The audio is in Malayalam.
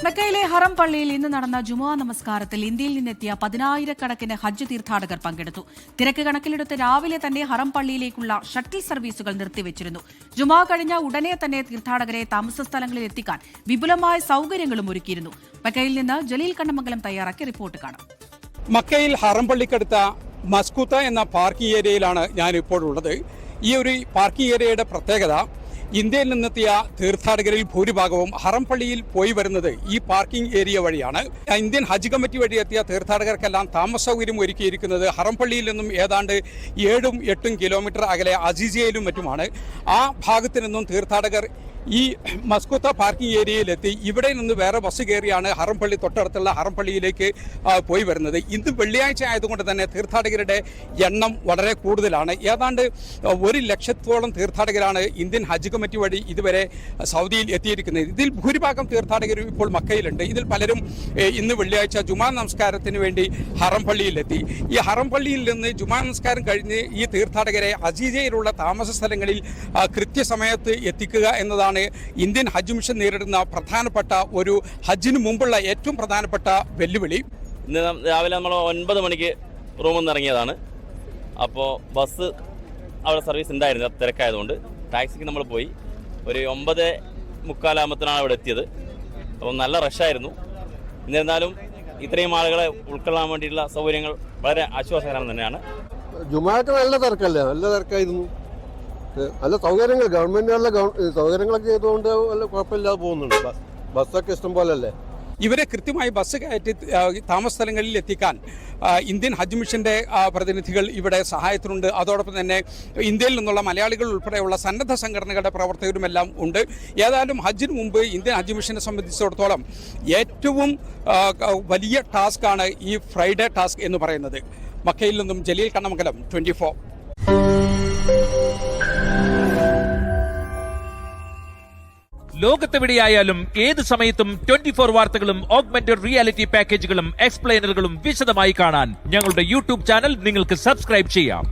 മക്കയിലെ ഹറം പള്ളിയിൽ ഇന്ന് നടന്ന ജുമുഅ നമസ്കാരത്തിൽ ഇന്ത്യയിൽ നിന്നെത്തിയ 10,000-കണക്കിന് ഹജ്ജ് തീർത്ഥാടകർ പങ്കെടുത്തു. തിരക്ക് കണക്കിലെടുത്ത് രാവിലെ തന്നെ ഹറം പള്ളിയിലേക്കുള്ള ഷട്ടിൽ സർവീസുകൾ നിർത്തിവച്ചിരുന്നു. ജുമുഅ കഴിഞ്ഞ ഉടനെ തന്നെ തീർത്ഥാടകരെ താമസ സ്ഥലങ്ങളിൽ എത്തിക്കാൻ വിപുലമായ സൌകര്യങ്ങളും ഒരുക്കിയിരുന്നു. മക്കയിൽ നിന്ന് ജലീൽ കണ്ണമംഗലം തയ്യാറാക്കിയ റിപ്പോർട്ട് കാണാം. മക്കയിൽ ഹറം പള്ളിക്കടുത്ത മസ്കൂത്ത എന്ന പാർക്കിംഗ് ഏരിയയിലാണ് ഞാൻ ഇപ്പോഴുള്ളത്. ഈ ഒരു പാർക്കിംഗ് ഏരിയയുടെ പ്രത്യേകത, ഇന്ത്യയിൽ നിന്നെത്തിയ തീർത്ഥാടകരിൽ ഭൂരിഭാഗവും ഹറം പള്ളിയിൽ പോയി വരുന്നത് ഈ പാർക്കിംഗ് ഏരിയ വഴിയാണ്. ഇന്ത്യൻ ഹജ്ജ് കമ്മിറ്റി വഴി എത്തിയ തീർത്ഥാടകർക്കെല്ലാം താമസ സൗകര്യം ഒരുക്കിയിരിക്കുന്നത് ഹറം പള്ളിയിൽ നിന്നും ഏതാണ്ട് 7-8 കിലോമീറ്റർ അകലെ അസീസിയയിലും മറ്റുമാണ്. ആ ഭാഗത്തു നിന്നും തീർത്ഥാടകർ ഈ മസ്കൂത്ത പാർക്കിംഗ് ഏരിയയിലെത്തി ഇവിടെ നിന്ന് വേറെ ബസ് കയറിയാണ് ഹറം പള്ളി തൊട്ടടുത്തുള്ള ഹറം പള്ളിയിലേക്ക് പോയി വരുന്നത്. ഇന്ന് വെള്ളിയാഴ്ച ആയതുകൊണ്ട് തന്നെ തീർത്ഥാടകരുടെ എണ്ണം വളരെ കൂടുതലാണ്. ഏതാണ്ട് 100,000-ഓളം തീർത്ഥാടകരാണ് ഇന്ത്യൻ ഹജ്ജ് കമ്മിറ്റി വഴി ഇതുവരെ സൗദിയിൽ എത്തിയിരിക്കുന്നത്. ഇതിൽ ഭൂരിഭാഗം തീർത്ഥാടകരും ഇപ്പോൾ മക്കയിലുണ്ട്. ഇതിൽ പലരും ഇന്ന് വെള്ളിയാഴ്ച ജുമാ നമസ്കാരത്തിന് വേണ്ടി ഹറം പള്ളിയിലെത്തി. ഈ ഹറം പള്ളിയിൽ നിന്ന് ജുമാ നമസ്കാരം കഴിഞ്ഞ് ഈ തീർത്ഥാടകരെ അസീസിയയിലുള്ള താമസ സ്ഥലങ്ങളിൽ കൃത്യസമയത്ത് എത്തിക്കുക എന്നതാണ് ഇന്ത്യൻ ഹജ്ജ് മിഷൻ നേരിടുന്ന പ്രധാനപ്പെട്ട ഒരു ഹജ്ജിന് മുമ്പുള്ള ഏറ്റവും പ്രധാനപ്പെട്ട വെല്ലുവിളി. ഇന്ന് രാവിലെ നമ്മൾ 9 മണിക്ക് റൂമിൽ നിന്ന് ഇറങ്ങിയതാണ്. അപ്പോൾ ബസ് അവിടെ സർവീസ് ഉണ്ടായിരുന്നു, തിരക്കായതുകൊണ്ട് ടാക്സിക്ക് നമ്മൾ പോയി. ഒരു 9:45 അവിടെ എത്തിയത്. അപ്പോൾ നല്ല റഷായിരുന്നു. എന്നിരുന്നാലും ഇത്രയും ആളുകളെ ഉൾക്കൊള്ളാൻ വേണ്ടിയിട്ടുള്ള സൗകര്യങ്ങൾ വളരെ ആശ്വാസകരം തന്നെയാണ്. ജുമാക്ക് നല്ല തിരക്കല്ലേ, നല്ല തിരക്കായിരുന്നു. നല്ല സൗകര്യങ്ങൾ, ഗവൺമെന്റ് നല്ല സൗകര്യങ്ങളൊക്കെ ചെയ്തുകൊണ്ട് നല്ല കുഴപ്പമില്ലാതെ പോകുന്നുണ്ട്. ബസ്സൊക്കെ ഇഷ്ടം പോലെ അല്ലേ. ഇവരെ കൃത്യമായി ബസ് കയറ്റി താമസ സ്ഥലങ്ങളിൽ എത്തിക്കാൻ ഇന്ത്യൻ ഹജ്ജ് മിഷന്റെ പ്രതിനിധികൾ ഇവിടെ സഹായത്തിനുണ്ട്. അതോടൊപ്പം തന്നെ ഇന്ത്യയിൽ നിന്നുള്ള മലയാളികൾ ഉൾപ്പെടെയുള്ള സന്നദ്ധ സംഘടനകളുടെ പ്രവർത്തകരുമെല്ലാം ഉണ്ട്. ഏതായാലും ഹജ്ജിന് മുമ്പ് ഇന്ത്യൻ ഹജ്ജ് മിഷനെ സംബന്ധിച്ചിടത്തോളം ഏറ്റവും വലിയ ടാസ്ക്കാണ് ഈ ഫ്രൈഡേ ടാസ്ക് എന്ന് പറയുന്നത്. മക്കയിൽ നിന്നും ജലീൽ കണ്ണമംഗലം, 24. ലോകത്തെവിടെയായാലും ഏത് സമയത്തും 24 വാർത്തകളും ഓഗ്മെന്റഡ് റിയാലിറ്റി പാക്കേജുകളും എക്സ്പ്ലെയിനറുകളും വിശദമായി കാണാൻ ഞങ്ങളുടെ യൂട്യൂബ് ചാനൽ നിങ്ങൾക്ക് സബ്സ്ക്രൈബ് ചെയ്യാം.